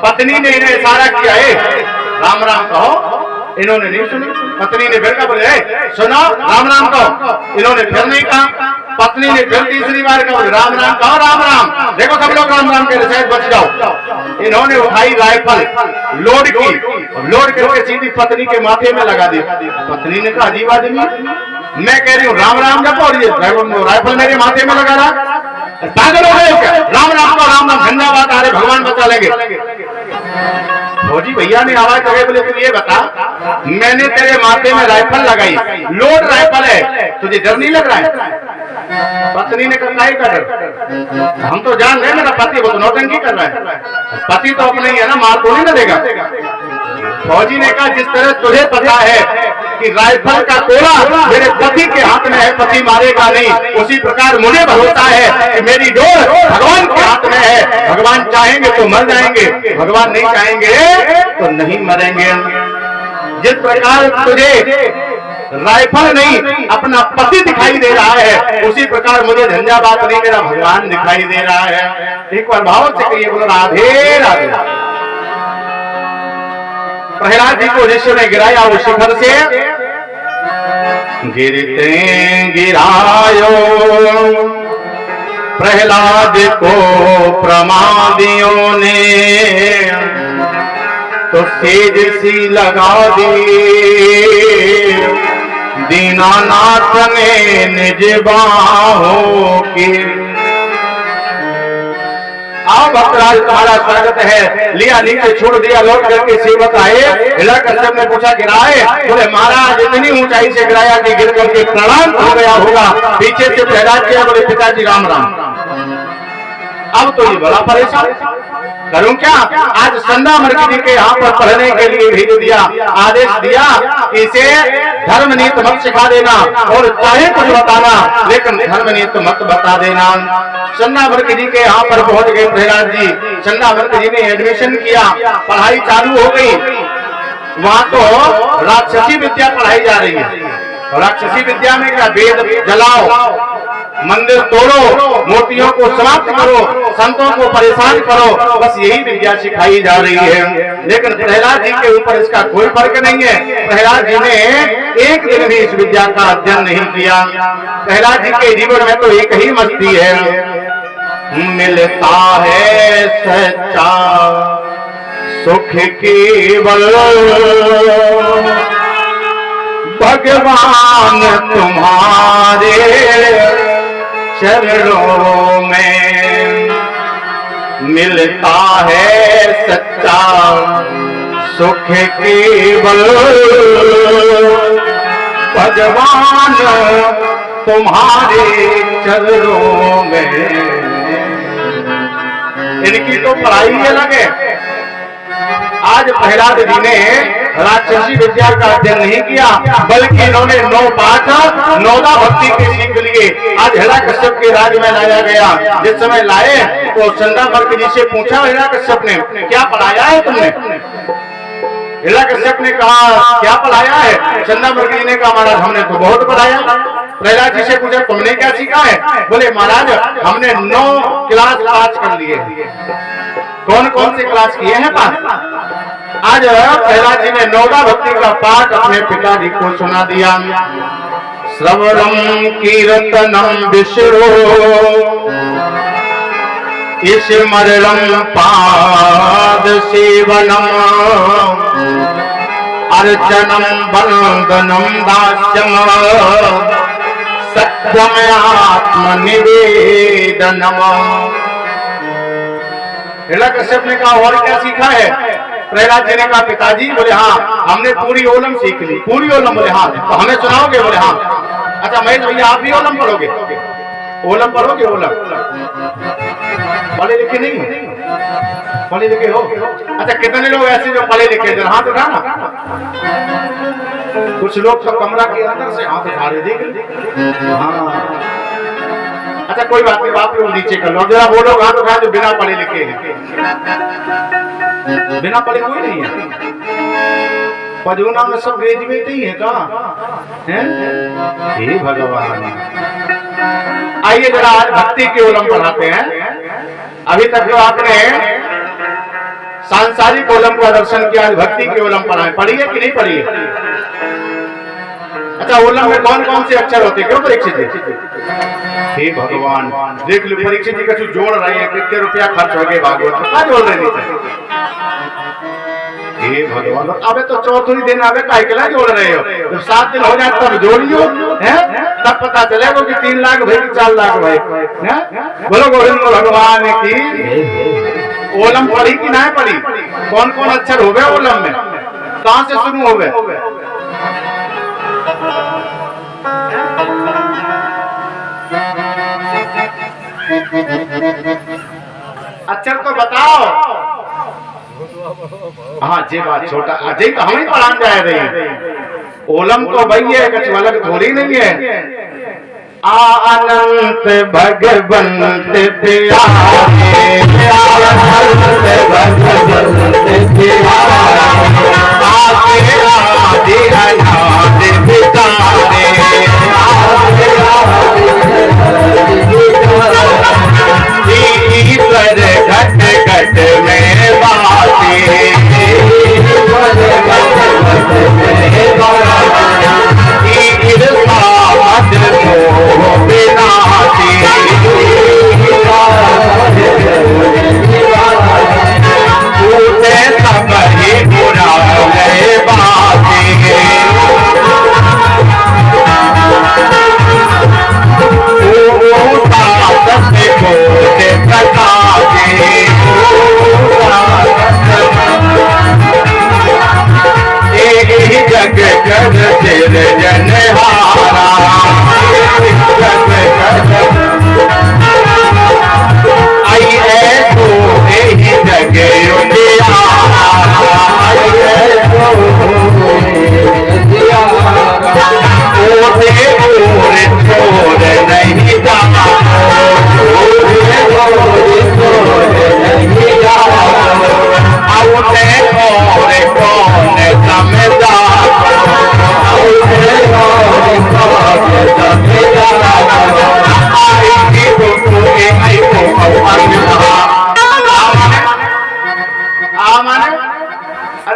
A: पत्नी ने इन्हें इशारा किया, राम राम कहो। इन्होंने नहीं सुनी। पत्नी ने फिर कहा, बोले सुनो राम राम कहो। इन्होंने फिर नहीं कहा। पत्नी ने फिर तीसरी बार कहा, राम राम कहो राम राम। देखो सब लोग राम राम कह रहे, शायद बच जाओ। इन्होंने उठाई राइफल, लोड की, लोड करके सीधी पत्नी के माथे में लगा दी। पत्नी ने कहा, अजीब आदमी, मैं कह रही हूँ राम राम जपो और ये राइफल मेरे माथे में लगा रहा। पागल हो गए क्या? राम राम को राम राम झंडाबाद आ रहे, भगवान बचा लेंगे। फौजी भैया ने आवाज लगाई, बोले तू ये बता, मैंने तेरे माथे में राइफल लगाई, लोड राइफल है, तुझे डर नहीं लग रहा है? पत्नी ने कहा, का डर? हम तो जान रहे मेरा पति वो तो नौटंकी कर रहा है। पति तो अपना ही है ना, मार तो नहीं ना देगा। फौजी ने कहा, जिस तरह तुझे पता है कि राइफल का कोड़ा मेरे पति के हाथ में है, पति मारेगा नहीं, उसी प्रकार मुझे भरोसा है कि मेरी डोर भगवान के हाथ में है। भगवान चाहेंगे तो मर जाएंगे, भगवान नहीं चाहेंगे तो नहीं मरेंगे। जिस प्रकार तुझे राइफल नहीं अपना पति दिखाई दे रहा है, उसी प्रकार मुझे झंझावात नहीं मेरा भगवान दिखाई दे रहा है। एक बार भाव से कहिए, बोलो राधे राधे। प्रहलाद जी को ऋषि ने गिराया उस शिखर से। गिरते गिरायो प्रहलाद को प्रमादियों ने, तो सेज सी लगा दी दीनानाथ ने निज बाहों की। आओ भक्तराज तुम्हारा स्वागत है। लिया नीचे छोड़ दिया, लौट करके सेवक आए। हिरण्यकश्यप ने पूछा गिराए? बोले महाराज इतनी ऊंचाई से गिराया कि गिर करके प्राण हो गया होगा। पीछे से प्रहलाद किया, बोले पिताजी राम राम। अब तो ये बड़ा परेशान, करूं क्या? आज संदामर्ग जी के यहाँ पर पढ़ने के लिए भेज दिया, आदेश दिया इसे धर्मनीत मत सिखा देना और चाहे कुछ बताना, लेकिन धर्मनीत मत बता देना। संदामर्ग जी के यहाँ पर पहुंच गए प्रहलाद जी। संदामर्ग जी ने एडमिशन किया, पढ़ाई चालू हो गई। वहां तो राक्षसी विद्या पढ़ाई जा रही है। राक्षसी विद्या में क्या? वेद जलाओ, मंदिर तोड़ो, मूर्तियों को समाप्त करो, संतों को परेशान करो, बस यही विद्या सिखाई जा रही है। लेकिन प्रहलाद जी के ऊपर इसका कोई फर्क नहीं है। प्रहलाद जी ने एक दिन भी इस विद्या का अध्ययन नहीं किया। प्रहलाद जी के जीवन में तो एक ही मस्ती है, मिलता है सच्चा सुख केवल भगवान तुम्हारे चरणों में। मिलता है सच्चा सुख केवल भगवान तुम्हारे चरणों में। इनकी तो पढ़ाई अलग है। आज प्रहलाद जी ने राक्षसी विद्या का अध्ययन नहीं किया, बल्कि इन्होंने 9 पाठ 9 भक्ति की सीख लिए। आज हिरण्यकश्यप के राज में लाया गया। जिस समय लाए तो संदामर्ग जी से पूछा हिरण्यकश्यप ने, क्या पढ़ाया है तुमने? हिरण्यकश्यप ने कहा क्या पढ़ाया है? संदामर्ग जी ने कहा महाराज हमने तो बहुत पढ़ाया। प्रहलाद जी से पूछा तुमने क्या सीखा है? बोले महाराज हमने 9 क्लास पास कर लिए। कौन कौन से क्लास किए हैं पास? आज प्रहलाद जी ने 9 भक्ति का पाठ अपने पिताजी को सुना दिया। श्रवणम कीर्तनम विष्णु स्मरणम पाद सेवनम अर्चनम वंदनम दास्यम सत्यम आत्मनिवेदनम। हिरण्यकश्यप ने कहा और क्या सीखा है? प्रहलाद जी ने कहा पिताजी, बोले हाँ हमने पूरी ओलम सीख ली। पूरी ओलम? बोले हाँ। तो हमें सुनाओगे? बोले हाँ। अच्छा महेश भैया आप भी ओलम पढ़ोगे? ओलम पढ़ोगे? ओलम पढ़े लिखे नहीं हो? पढ़े लिखे हो? अच्छा कितने लोग ऐसे जो पढ़े लिखे जरा हाथ उठाना। कुछ लोग तो कमरा के अंदर से हाथ उठा रहे, देख। हाँ अच्छा कोई बात नहीं, आप लोग नीचे कर लो। जरा वो लोग हाथ उठाए जो बिना पढ़े लिखे हैं। बिना पढ़े कोई नहीं है? पजूना में सब ग्रेजुएट ही है का? हे भगवान। आइए जरा आज भक्ति के ओलम पढ़ाते हैं। अभी तक जो आपने सांसारिक ओलम का दर्शन किया, आज भक्ति के ओलम पढ़ाए। पढ़िए कि नहीं पढ़िए? अच्छा ओलम में कौन कौन से अक्षर होते? क्यों परीक्षित जी? हे भगवान देख लो, परीक्षित जी कुछ जोड़ रहे हैं। कितने रुपया खर्च हो गए भागवत? क्या जोड़ रहे नहीं? हे भगवान अबे तो चौथी दिन आवे का अकेला जोड़ रहे हो। जब 7 दिन हो जाए तब जोड़ियो, तब पता चलेगा कि 3 लाख भाई 4 लाख भाई। बोलो गोविंद भगवान की। ओलम पढ़ी कि ना पढ़ी? कौन कौन अक्षर हो गए ओलम में? कहां से शुरू हो गए? अक्षर तो बताओ। हाँ जी बात छोटा अजय तो हम ही पढ़ाने जा रहे हैं। ओलम तो भई है, कुछ अलग थोड़ी नहीं है। अनंत भगवंत प्यारे, अनंत भगवंत प्यारे, आगे आदि अनादि बिचारे, ईश्वर घट घट में बाते, ईश्वर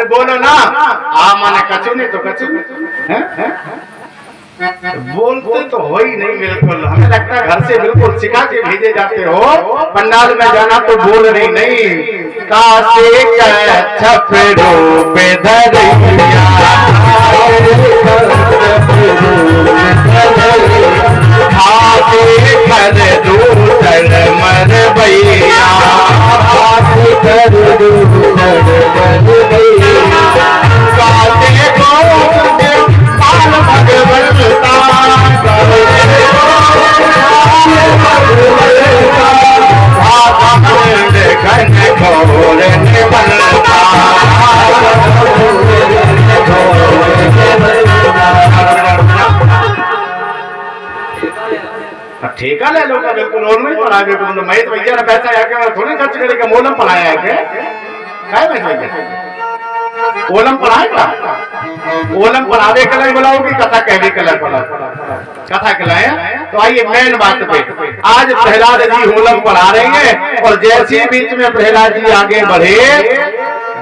A: बोलो ना, आ माने कछु नहीं तो कछु नहीं। बोलते तो हो ही नहीं बिल्कुल, हमें लगता है घर से बिल्कुल सिखा के भेजे जाते हो। पंडाल में जाना तो बोल रही नहीं। कासे छपड़ों पे धरिया आगे कर दूसर मर भैया कर दूसर मर भैया कासे भगवंता घन घोर निबलता ठेका ले लो बिल्कुल और नहीं पढ़ा बिल्कुल। महेश भैया ने पैसा आके मैं थोड़ी खर्च करेगा। मोलम पढ़ाया है क्या महेश भैया? ओलम पढ़ाएगा? ओलम पढ़ावे कला बुलाओ कि कथा कहने कला कथा खिलाए? तो आइए मेन बात पे। आज प्रहलाद जी ओलम पढ़ा रहे हैं और जैसे बीच में प्रहलाद जी आगे बढ़े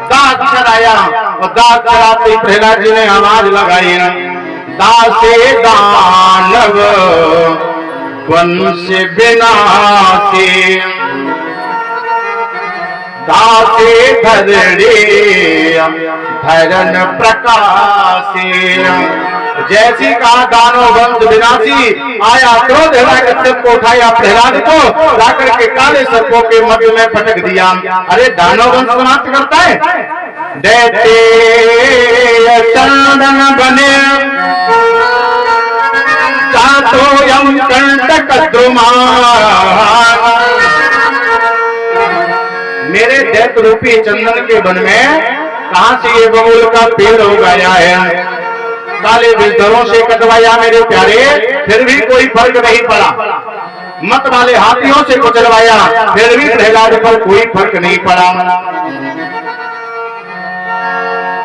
A: दा अक्षर आया और दा अक्षर आते ही प्रहलाद जी ने आवाज लगाई, दासे दानव वंश विनाशी दासे धरणे धरन प्रकाशी। जैसी कहा दानव वंश विनाशी आया क्रोध हिरण्यकश्यप को उठाया प्रहलाद को लाकर के काले सर्पों के मध्य में पटक दिया। अरे दानव वंश समाप्त करता है। दैत्य चंदन बने तो यम कंटक द्रुमा। मेरे दैत्य रूपी चंदन के वन में कहां से ये बबूल का पेड़ उगाया है? काले बिस्तरों से कटवाया मेरे प्यारे, फिर भी कोई फर्क नहीं पड़ा। मत वाले हाथियों से कुचलवाया, फिर भी प्रहलाद पर कोई फर्क नहीं पड़ा।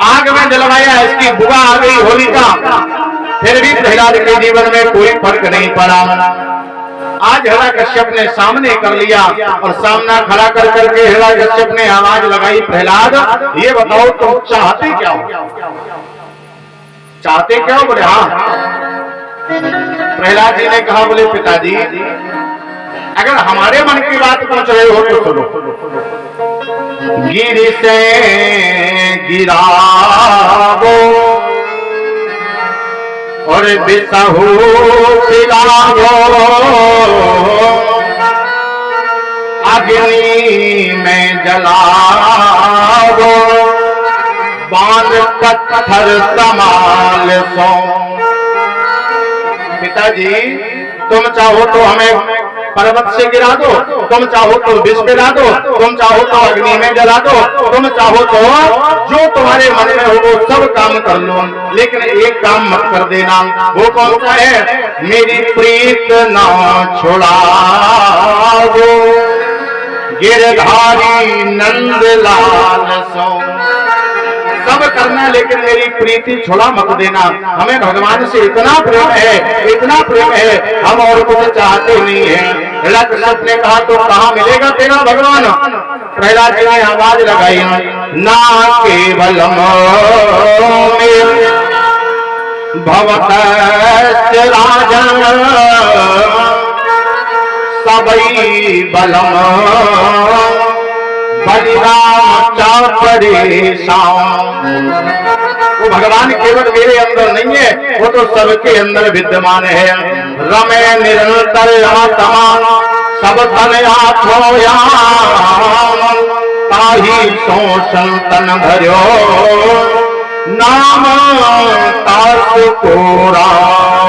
A: आग में जलवाया, इसकी बुआ आ गई होलिका, फिर भी प्रहलाद के जीवन में कोई फर्क नहीं पड़ा। आज हिरण्यकश्यप ने सामने कर लिया और सामना खड़ा कर करके हिरण्यकश्यप ने आवाज लगाई, प्रहलाद ये बताओ तुम चाहते क्या हो? चाहते क्या हो? बोले हाँ। प्रहलाद जी ने कहा, बोले पिताजी अगर हमारे मन की बात पूछ रहे हो तो सुनो। गिर से गिरावो और बिसहु पिलावो, अग्नि में जलावो, बांध पत्थर समाल सो। पिताजी तुम चाहो तो हमें पर्वत से गिरा दो, तुम चाहो तो विष पिला दो, तुम चाहो तो अग्नि में जला दो, तुम चाहो तो जो तुम्हारे मन में हो वो सब काम कर लो, लेकिन एक काम मत कर देना। वो कौन सा है? मेरी प्रीत ना छुड़ाओ, गिरधारी नंदलाल सो। सब करना लेकिन मेरी प्रीति छुड़ा मत देना। हमें भगवान से इतना प्रेम है, इतना प्रेम है, हम और कुछ चाहते नहीं है। हिरण्यकश्यप ने कहा तो कहाँ मिलेगा तेरा भगवान? प्रहलाद जी ने आवाज लगाई, ना केवलम भवतस्य राजन सबई बलम बलिराम वो भगवान केवल मेरे अंदर नहीं है, वो तो सबके अंदर विद्यमान है। रमे निरंतर आत्मा सब तन आत्मया ताही सो संतन भर्यो नाम तास को राम।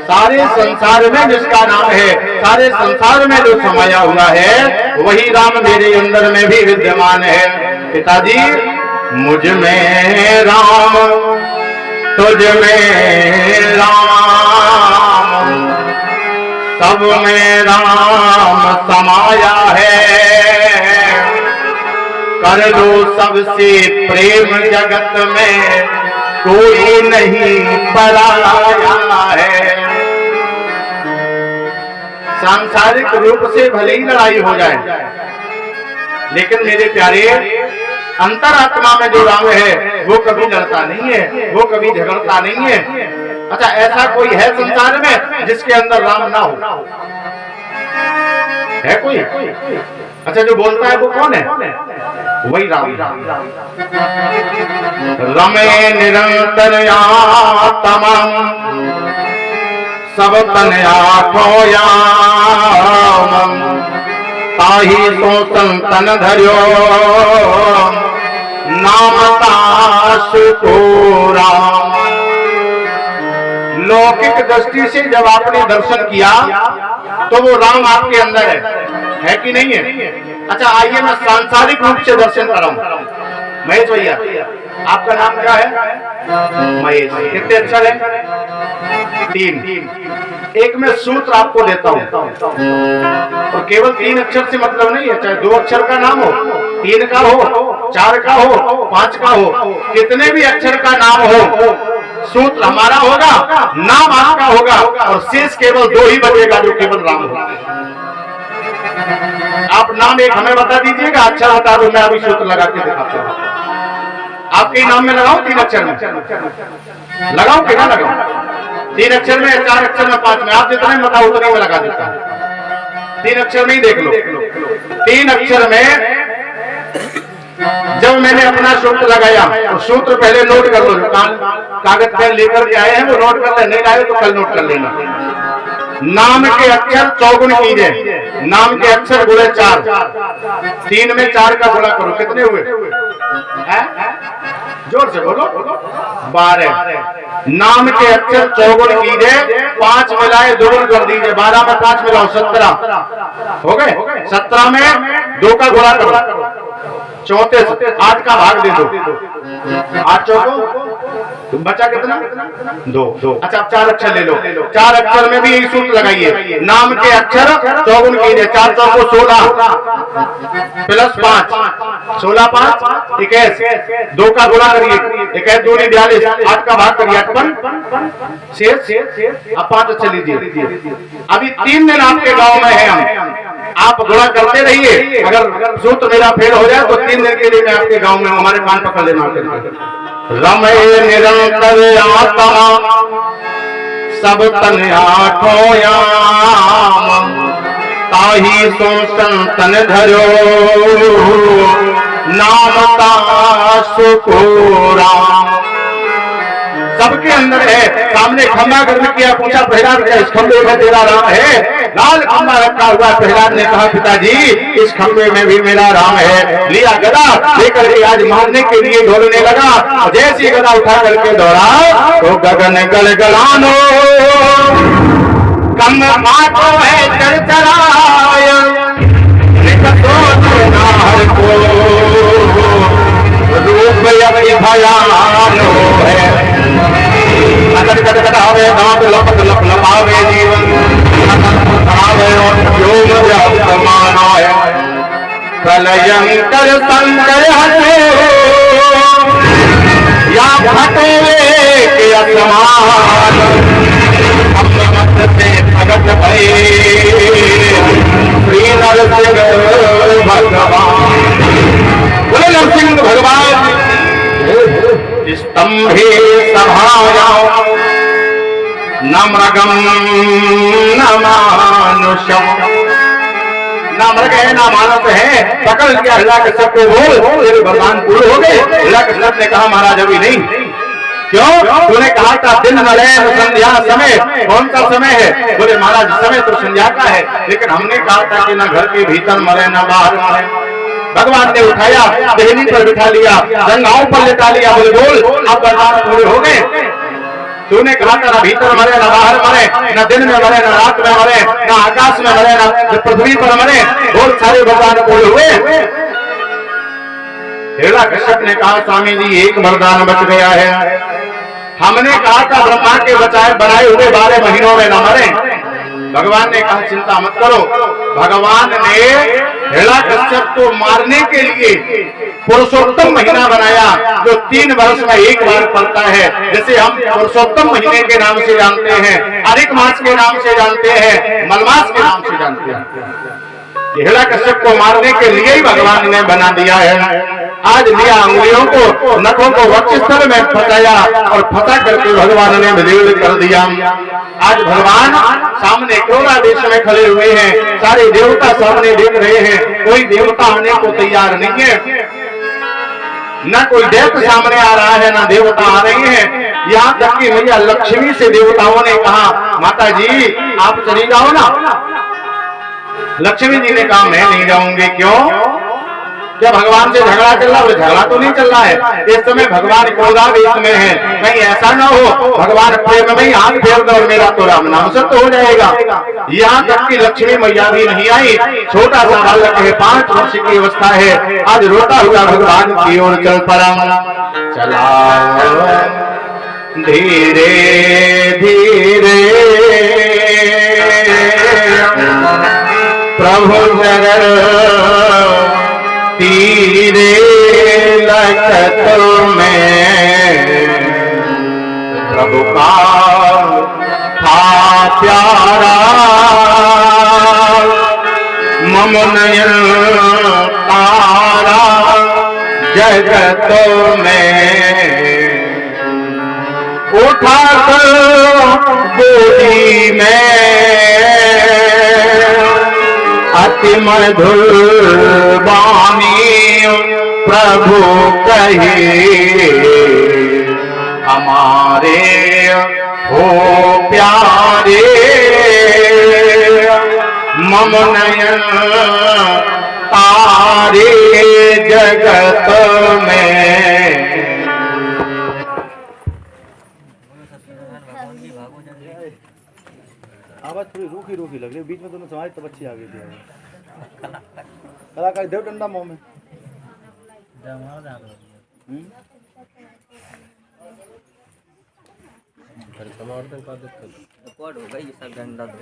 A: सारे संसार में जिसका नाम है, सारे संसार में जो समाया हुआ है वही राम मेरे अंदर में भी विद्यमान है। पिताजी मुझ में राम, तुझ में राम, सब में राम समाया है। कर लो सबसे प्रेम जगत में कोई नहीं पराया है। सांसारिक रूप से भले ही लड़ाई हो जाए, लेकिन मेरे प्यारे अंतरात्मा में जो राम है वो कभी लड़ता नहीं है, वो कभी झगड़ता नहीं है। अच्छा, ऐसा कोई है संसार में जिसके अंदर राम ना हो? है कोई? अच्छा, जो बोलता है वो कौन है? वही राम। रमे निरंतर तमाम सब तन आखोयाम ताही सो संतन धर्यो नाम ताशुकोरा। लौकिक दृष्टि से जब आपने दर्शन किया तो वो राम आपके अंदर है कि नहीं है? अच्छा, आइए मैं सांसारिक रूप से दर्शन कराऊं। महेश भैया, आपका नाम क्या है? महेश। कितने अक्षर है? 3। एक मैं सूत्र आपको देता हूं, और केवल 3 अक्षर से मतलब नहीं है, चाहे 2 अक्षर का नाम हो, 3 का हो, 4 का हो, 5 का हो, कितने भी अक्षर का नाम हो, सूत्र हमारा होगा, नाम आपका होगा, और शेष केवल 2 ही बचेगा जो केवल राम होगा। आप नाम एक हमें बता दीजिएगा, अच्छा बता दो, मैं अभी सूत्र लगा के दिखाता हूँ। आपके नाम में लगाऊं 3 अक्षर में? लगाऊं कि ना लगाऊं? 3 अक्षर में, 4 अक्षर में, 5 में, आप जितने बताओ उतने में लगा देता हूं। 3 अक्षर में ही देख लो। 3 अक्षर में जब मैंने अपना सूत्र लगाया तो सूत्र पहले नोट कर लो, कागज पेन लेकर के आए हैं वो नोट कर ले, नहीं लाए तो कल नोट कर लेना। नाम के अक्षर चौगुण कीजिए, नाम के अक्षर गुणे 4, 3 में 4 का गुणा करो, कितने हुए? जोर से बोलो। 12। नाम के अक्षर चौगुण कीजिए, 5 मिलाए दोगुण कर दीजिए, 12 में 5 मिलाओ 17 हो गए। 17 में 2 का गुणा करो, 34, 8 का भाग दे दो, 8 चौको बचा कितना? 2। अच्छा, अब 4 अक्षर ले लो, 4 अक्षर में भी यही सूत्र लगाइए, नाम के अक्षर चौगुण कीजिए, 4 चौको 16 प्लस 5, 16 5 21, 2 का गुणा करिए, 21 2 42, 8 का भाग करिए, 58 शेष। अब 5 अक्षर लीजिए। अभी 3 दिन आपके गांव में है हम, आप गुणा करते रहिए, अगर सूत्र मेरा फेल हो जाए तो 3 दिन के लिए मैं आपके गांव में, हमारे कान पकड़ लेना। रमे निरंतर आत्मा सब तन आखोयाम ताही सो संतन धर्यो नाम ताशुकोरा। सबके अंदर है। सामने खंभा गर्म किया, पूछा प्रहलाद क्या इस खंभे में तेरा राम है? लाल खंभा रखा हुआ। प्रहलाद ने कहा पिताजी इस खंभे में भी मेरा राम है। लिया गदा लेकर के आज मारने के लिए ढोलने लगा, और जैसी गदा उठा करके दौड़ा तो गगन गलगलानो कम मातो है चरचराय को रूप भयानो है। दांत लप लप लपावे जीवन प्रलयंकर संकर हटे या फटे के असमान से भगत भय श्री नरसिंह भगवान। बोले नरसिंह भगवान। स्तंभे सभाया न मृगम न मानुषम। न मृग है न मानव है। पकड़ लिया हिरण्यकश्यप को, बोल तेरे वरदान पूरे हो गए। हिरण्यकश्यप ने कहा महाराज अभी नहीं। क्यों? तूने कहा था दिन मलय संध्या समय। कौन सा समय है? बोले महाराज समय तो संध्या का है, लेकिन हमने कहा था कि न घर के भीतर मरे न बाहर मरे। भगवान ने उठाया, देहली पर बिठा लिया, जंघाओं पर लेटा लिया। बोले बोल अब वरदान पूरे हो गए। तूने कहा था न भीतर मरे न बाहर मरे, न दिन में मरे न रात में मरे, न आकाश में मरे न पृथ्वी पर मरे। बहुत सारे वरदान पूरे हुए। हिरण्यकश्यप ने कहा स्वामी जी एक वरदान बच गया है। हमने कहा था ब्रह्मा के बचाए बनाए हुए 12 महीनों में न मरे। भगवान ने कहा चिंता मत करो। भगवान ने हिरण्यकश्यप को मारने के लिए पुरुषोत्तम महीना बनाया, जो 3 वर्ष में एक बार पड़ता है। जैसे हम पुरुषोत्तम महीने के नाम से जानते हैं, अधिक मास के नाम से जानते हैं, मलमास के नाम से जानते हैं। हिरण्यकश्यप को मारने के लिए ही भगवान ने बना दिया है। आज लिया अंगुलियों को, नखों को वक्षस्थल में फंसाया और फंसा करके भगवान ने विलीन कर दिया। आज भगवान सामने क्रोधा देश में खड़े हुए हैं, सारे देवता सामने देख रहे हैं, कोई देवता आने को तैयार नहीं है, न कोई दैत्य सामने आ रहा है, न देवता आ रहे हैं। यहाँ तक कि मैया लक्ष्मी से देवताओं ने कहा, माता जी आप चली जाओ ना। लक्ष्मी जी ने कहा मैं नहीं जाऊंगी। क्यों? जब भगवान से झगड़ा चल रहा है, झगड़ा तो नहीं चल रहा है, इस समय भगवान क्रोधावेश में है, कहीं ऐसा ना हो भगवान प्रेम में हाथ फेर दो और मेरा तो राम नाम से तो हो जाएगा। यहाँ तक कि लक्ष्मी मैया भी नहीं आई। छोटा सा बालक है, 5 वर्ष की अवस्था है, आज रोता हुआ भगवान की ओर चल पड़ा। चला धीरे धीरे प्रभु शरण तीरे लखत में, प्रभु का था प्यारा मम नयन तारा जगत में, उठा कर गोदी में अति मधुर वाणी प्रभु कहे, हमारे हो प्यारे मम नयन तारे जगत में।
B: आवाज थोड़ी रूखी रूखी लग रही है, बीच में दोनों समाज तब अच्छी आ गई थी। कलाकार देव डंडा मुंह में
C: रिकॉर्ड होगा ये सब डंडा दो।